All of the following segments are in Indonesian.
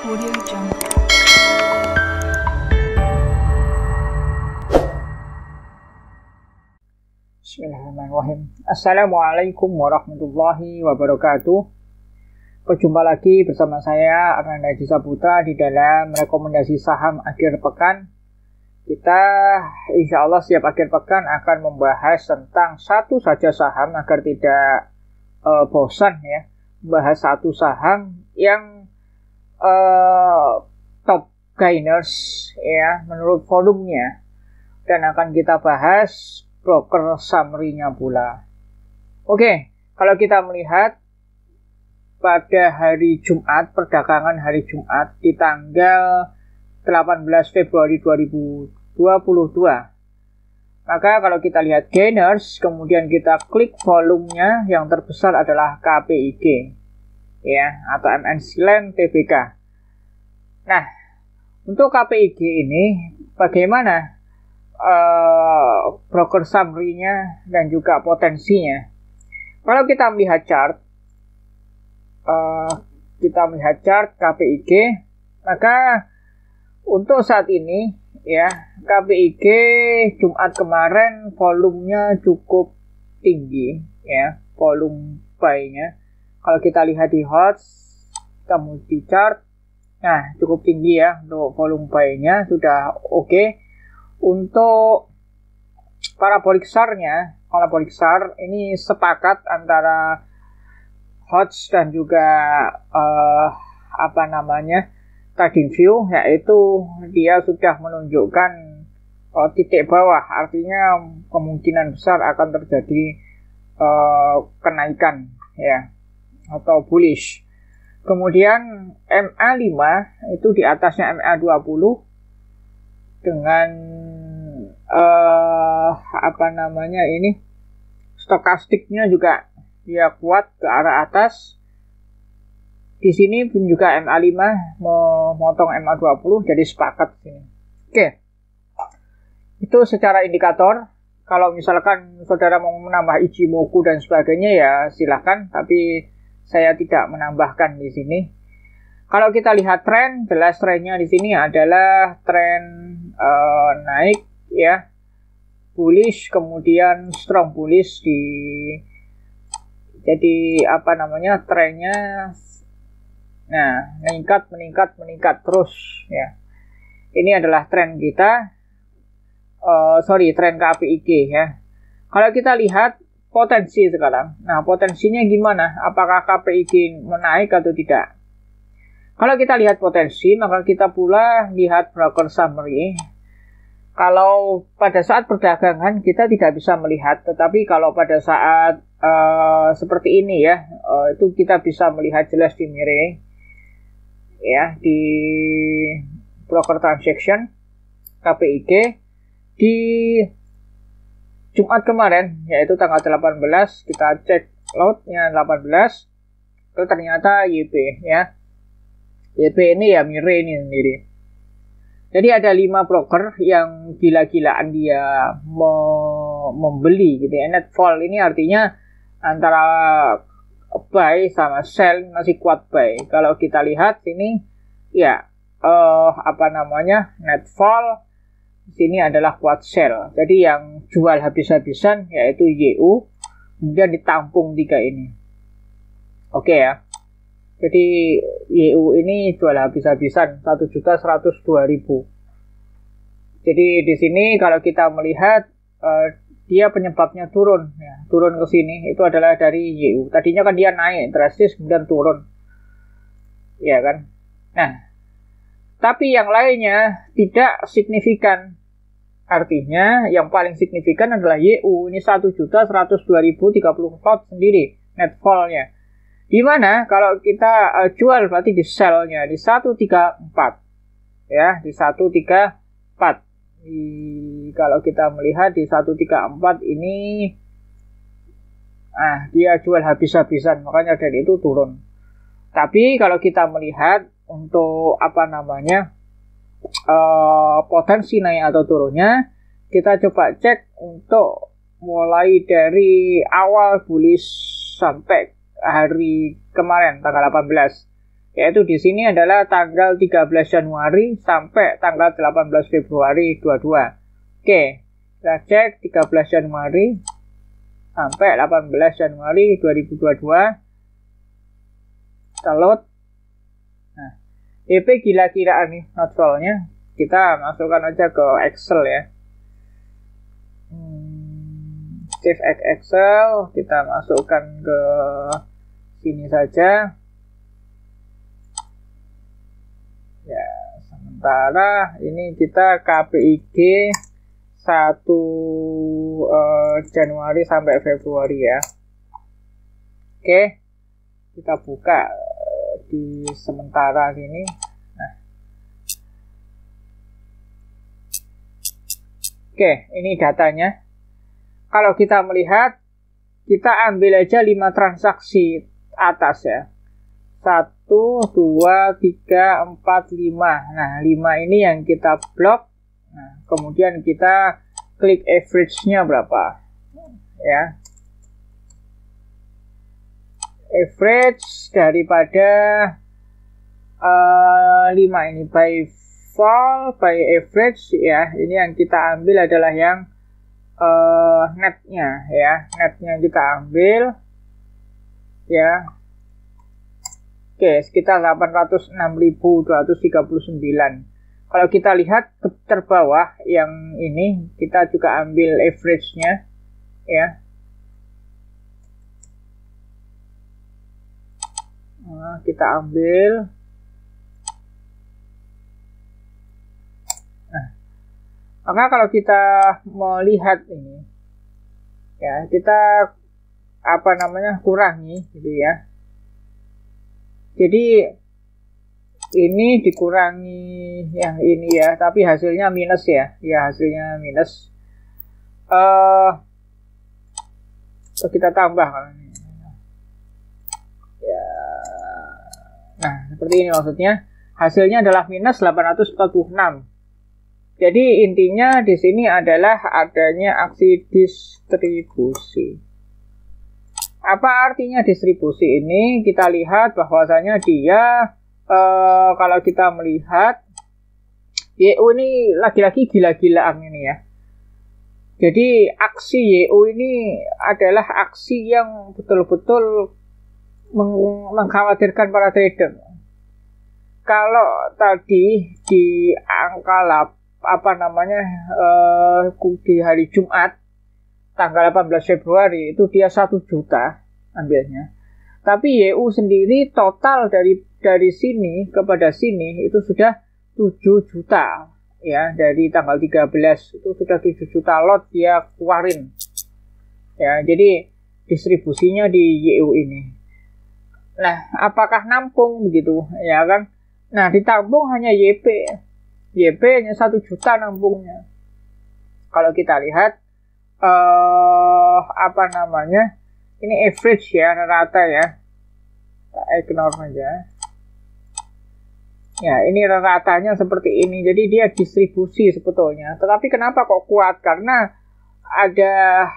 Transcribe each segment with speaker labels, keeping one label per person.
Speaker 1: Audio Jungle.
Speaker 2: Bismillahirrahmanirrahim. Assalamualaikum warahmatullahi wabarakatuh. Berjumpa lagi bersama saya Arnanda Edi Saputra di dalam rekomendasi saham akhir pekan. Kita insya Allah setiap akhir pekan akan membahas tentang satu saja saham agar tidak bosan ya. Membahas satu saham yang top gainers ya menurut volumenya, dan akan kita bahas broker summary-nya pula. Oke, kalau kita melihat pada hari Jumat, perdagangan hari Jumat di tanggal 18 Februari 2022, maka kalau kita lihat gainers, kemudian kita klik volumenya, yang terbesar adalah KPIG ya, atau MNC Land Tbk. Nah, untuk KPIG ini bagaimana broker summary-nya dan juga potensinya? Kalau kita melihat chart, KPIG, maka untuk saat ini ya, KPIG Jumat kemarin volumenya cukup tinggi ya, volume buy-nya. Kalau kita lihat di HOTS, kita multi chart, nah cukup tinggi ya untuk volume buy-nya, sudah oke. Untuk parabolic SAR-nya, parabolic SAR ini sepakat antara HOTS dan juga TradingView, yaitu dia sudah menunjukkan titik bawah, artinya kemungkinan besar akan terjadi kenaikan ya, atau bullish. Kemudian MA5 itu di atasnya MA20 dengan stokastiknya juga dia kuat ke arah atas. Di sini pun juga MA5 memotong MA20, jadi sepakat sini. Oke. Itu secara indikator. Kalau misalkan saudara mau menambah Ichimoku dan sebagainya ya silahkan, tapi saya tidak menambahkan di sini. Kalau kita lihat tren, jelas trennya di sini adalah tren naik ya, bullish, kemudian strong bullish trennya meningkat terus ya. Ini adalah tren kita, tren KPIG ya. Kalau kita lihat potensi sekarang, nah potensinya gimana? Apakah KPIG menaik atau tidak? Kalau kita lihat potensi, maka kita pula lihat broker summary. Kalau pada saat perdagangan kita tidak bisa melihat, tetapi kalau pada saat seperti ini ya, itu kita bisa melihat jelas di Mirai ya, di broker transaction KPIG di Jumat kemarin, yaitu tanggal 18, kita cek loadnya 18, itu ternyata YP ya. YP ini ya Mirai ini sendiri. Jadi ada 5 broker yang gila-gilaan dia membeli gitu ya. Net fall ini artinya antara buy sama sell masih kuat buy. Kalau kita lihat sini ya net fall sini adalah kuat sell. Jadi yang jual habis-habisan yaitu YU, kemudian ditampung 3 ini. Oke ya. Jadi YU ini jual habis-habisan 1.102.000. Jadi di sini kalau kita melihat dia penyebabnya turun ya, turun ke sini itu adalah dari YU. Tadinya kan dia naik drastis kemudian turun. Ya kan? Nah, tapi yang lainnya tidak signifikan. Artinya yang paling signifikan adalah YU. Ini 1.102.030 lot sendiri net fall-nya. Di mana kalau kita jual berarti di sell-nya di 134. Ya, di 134. Kalau kita melihat di 134 ini dia jual habis-habisan, makanya dari itu turun. Tapi kalau kita melihat untuk potensi naik atau turunnya, kita coba cek untuk mulai dari awal bullish sampai hari kemarin tanggal 18. yaitu di sini adalah tanggal 13 Januari sampai tanggal 18 Februari 22. Oke, kita cek 13 Januari sampai 18 Januari 2022. Kita load. Nah, EP gila-gilaan nih notfolnya. Kita masukkan aja ke Excel ya. Save Excel, kita masukkan ke sini saja. Ya, sementara ini kita KPIG 1 Januari sampai Februari ya. Oke, kita buka di sementara sini. Nah, oke, ini datanya. Kalau kita melihat, kita ambil aja 5 transaksi atas ya. 1, 2, 3, 4, 5. Nah, 5 ini yang kita blok. Nah, kemudian kita klik average-nya berapa. Ya. Average daripada 5 ini. By fall, by average ya. Ini yang kita ambil adalah yang netnya ya. Netnya kita ambil. Ya. Oke, sekitar 806.239. Kalau kita lihat ke terbawah yang ini, kita juga ambil average-nya ya. Nah, kita ambil. Nah, maka kalau kita melihat ini ya, kita kurangi gitu ya. Jadi ini dikurangi yang ini ya, tapi hasilnya minus ya. Ya, hasilnya minus. Kita tambah kalau ini. Ya. Nah, seperti ini maksudnya. Hasilnya adalah minus 846. Jadi intinya di sini adalah adanya aksi distribusi. Apa artinya distribusi ini? Kita lihat bahwasanya dia kalau kita melihat YU ini lagi-lagi gila-gilaan ini ya. Jadi aksi YU ini adalah aksi yang betul-betul mengkhawatirkan para trader. Kalau tadi di angka di hari Jumat tanggal 18 Februari itu dia 1 juta ambilnya. Tapi YU sendiri total dari sini kepada sini itu sudah 7 juta ya, dari tanggal 13 itu sudah 7 juta lot dia keluarin. Ya, jadi distribusinya di YU ini. Nah, apakah nampung begitu? Ya kan? Nah, ditampung hanya YP. YP hanya 1 juta nampungnya. Kalau kita lihat ini average ya, rata ya. Kita ignore aja. Ya, ini ratanya seperti ini. Jadi dia distribusi sebetulnya. Tetapi kenapa kok kuat? Karena ada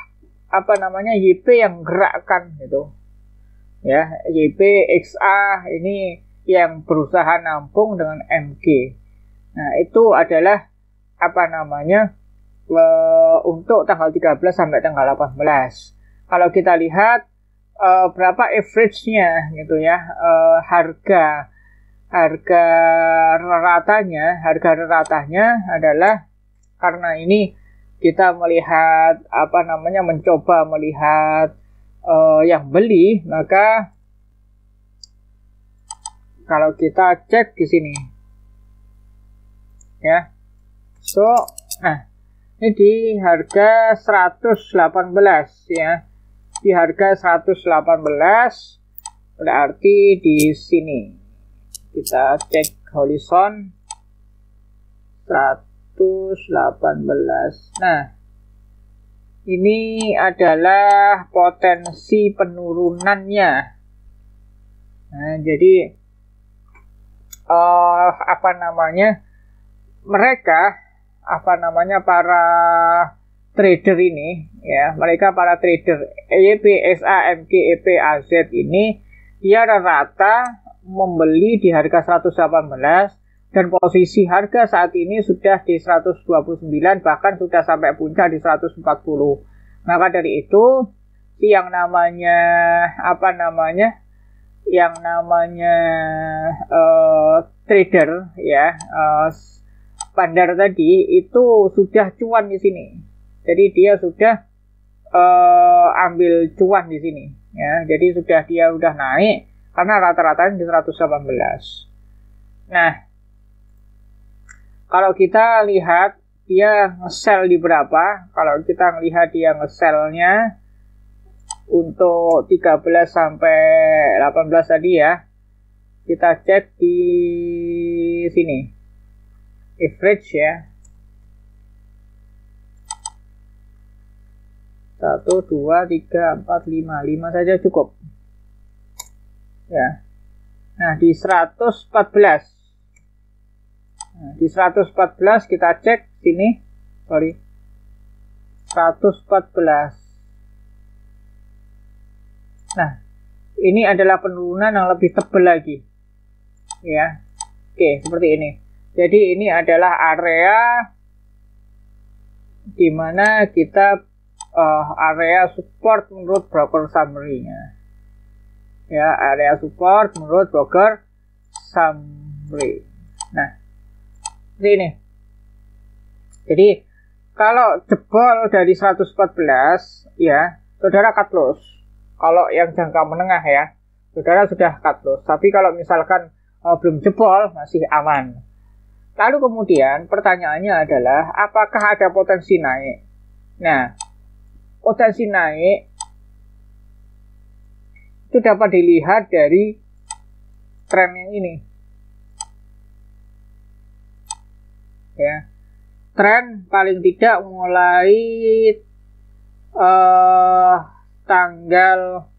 Speaker 2: YP yang gerakkan gitu. Ya, YP XA ini yang berusaha nampung dengan MG. Nah, itu adalah untuk tanggal 13 sampai tanggal 18. Kalau kita lihat berapa average-nya gitu ya, harga ratanya adalah, karena ini kita melihat mencoba melihat yang beli, maka kalau kita cek di sini ya, ini di harga 118 ya. Di harga 118 berarti di sini kita cek horizon 118. Nah, ini adalah potensi penurunannya. Nah, jadi para trader ini ya, mereka para trader EYP, SA, MG, EP, AZ ini dia rata membeli di harga 118 dan posisi harga saat ini sudah di 129, bahkan sudah sampai puncak di 140. Maka dari itu yang namanya trader ya, bandar tadi itu sudah cuan di sini. Jadi dia sudah ambil cuan di sini ya. Jadi dia udah naik karena rata-ratanya di 118. Nah, kalau kita lihat dia nge-sell di berapa? Kalau kita melihat dia nge-sellnya untuk 13 sampai 18 tadi ya, kita cek di sini average ya, 1, 2, 3, 4, 5 saja cukup ya. Nah di 114, kita cek sini, 114. Nah, ini adalah penurunan yang lebih tebal lagi ya. Oke, seperti ini. Jadi ini adalah area di mana kita area support menurut broker summary-nya. Ya, area support menurut broker summary. Nah, seperti ini. Jadi kalau jebol dari 114 ya, saudara cut loss. Kalau yang jangka menengah ya, saudara sudah cut loss. Tapi kalau misalkan belum jebol, masih aman. Lalu kemudian pertanyaannya adalah, apakah ada potensi naik? Nah, potensi naik itu dapat dilihat dari tren yang ini. Ya, tren paling tidak mulai tanggal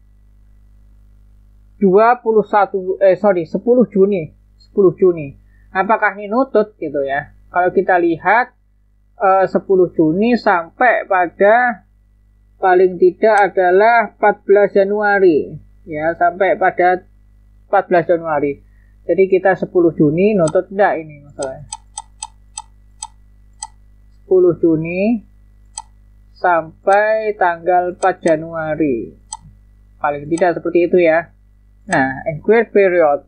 Speaker 2: 10 Juni. Apakah ini nutut gitu ya? Kalau kita lihat 10 Juni sampai pada paling tidak adalah 14 Januari ya, sampai pada 14 Januari. Jadi kita 10 Juni nutut enggak ini masalahnya. 10 Juni sampai tanggal 4 Januari. Paling tidak seperti itu ya. Nah, inquiry period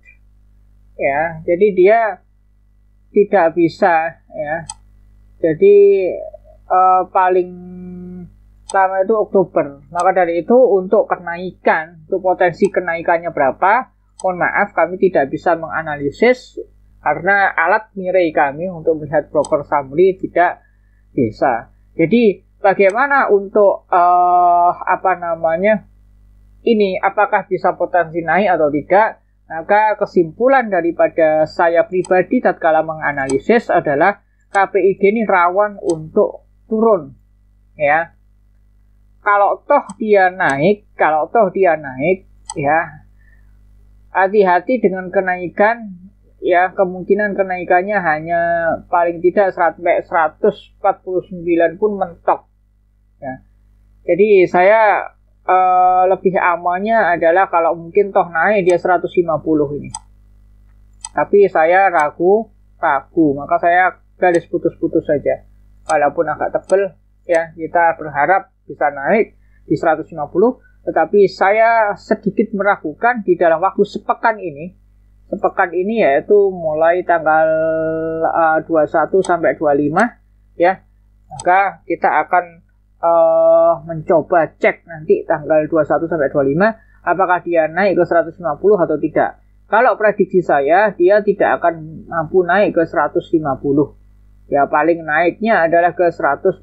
Speaker 2: ya. Jadi dia tidak bisa ya. Jadi paling lama itu Oktober. Maka dari itu untuk kenaikan, untuk potensi kenaikannya berapa? Mohon maaf, kami tidak bisa menganalisis karena alat mirai kami untuk melihat broker summary tidak bisa. Jadi bagaimana untuk ini apakah bisa potensi naik atau tidak? Maka kesimpulan daripada saya pribadi tatkala menganalisis adalah KPIG ini rawan untuk turun ya. Kalau toh dia naik ya, hati-hati dengan kenaikan ya. Kemungkinan kenaikannya hanya paling tidak sampai 149 pun mentok ya. Jadi saya lebih amannya adalah kalau mungkin toh naik dia 150 ini. Tapi saya ragu, maka saya garis putus-putus saja. Walaupun agak tebal ya, kita berharap bisa naik di 150, tetapi saya sedikit meragukan di dalam waktu sepekan ini yaitu mulai tanggal 21 sampai 25 ya. Maka kita akan mencoba cek nanti tanggal 21 sampai 25 apakah dia naik ke 150 atau tidak. Kalau prediksi saya dia tidak akan mampu naik ke 150. Ya paling naiknya adalah ke 142.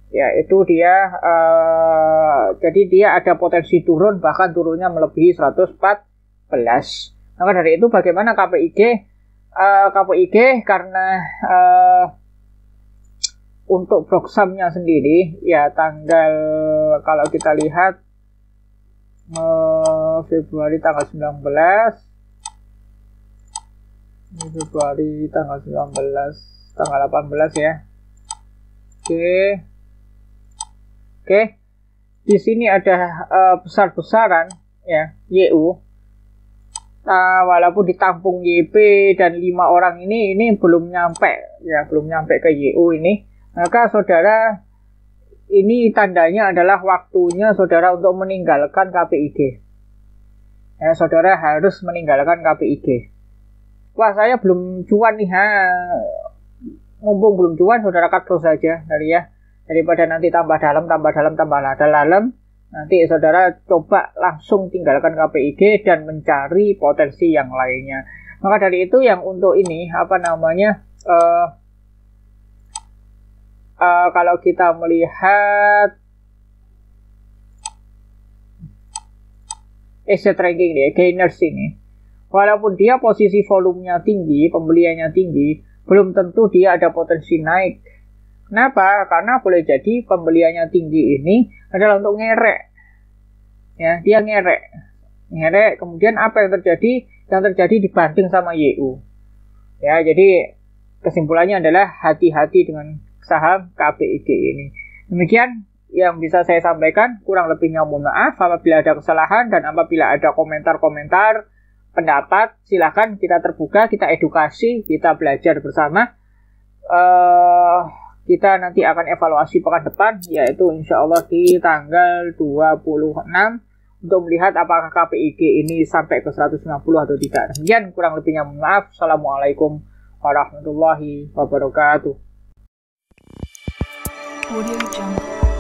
Speaker 2: Ya itu dia jadi dia ada potensi turun, bahkan turunnya melebihi 114. Maka dari itu bagaimana KPIG karena untuk Broksam-nya sendiri ya tanggal, kalau kita lihat Februari tanggal 19, Februari tanggal 19, tanggal 18 ya. Oke. Di sini ada besar-besaran ya, YU. walaupun ditampung YP dan 5 orang ini belum nyampe ya, belum nyampe ke YU ini, maka saudara, ini tandanya adalah waktunya saudara untuk meninggalkan KPIG. Ya, saudara harus meninggalkan KPIG. Wah, saya belum cuan nih, mumpung belum cuan, saudara cut close saja dari ya, daripada nanti tambah dalam, nanti saudara coba langsung tinggalkan KPIG dan mencari potensi yang lainnya. Maka dari itu yang untuk ini kalau kita melihat asset ranking ya, gainers ini, walaupun dia posisi volumenya tinggi, pembeliannya tinggi, belum tentu dia ada potensi naik. Kenapa? Karena boleh jadi pembeliannya tinggi ini adalah untuk ngerek. Ya, dia ngerek. Kemudian apa yang terjadi? Yang terjadi dibanting sama YU. Ya, jadi kesimpulannya adalah hati-hati dengan saham KPIG ini. Demikian yang bisa saya sampaikan. Kurang lebihnya mohon maaf apabila ada kesalahan, dan apabila ada komentar-komentar, pendapat, silakan, kita terbuka, kita edukasi, kita belajar bersama. Kita nanti akan evaluasi pekan depan, yaitu insya Allah di tanggal 26, untuk melihat apakah KPIG ini sampai ke 150 atau tidak. Demikian, kurang lebihnya mohon maaf. Assalamualaikum warahmatullahi wabarakatuh. Audio Jungle.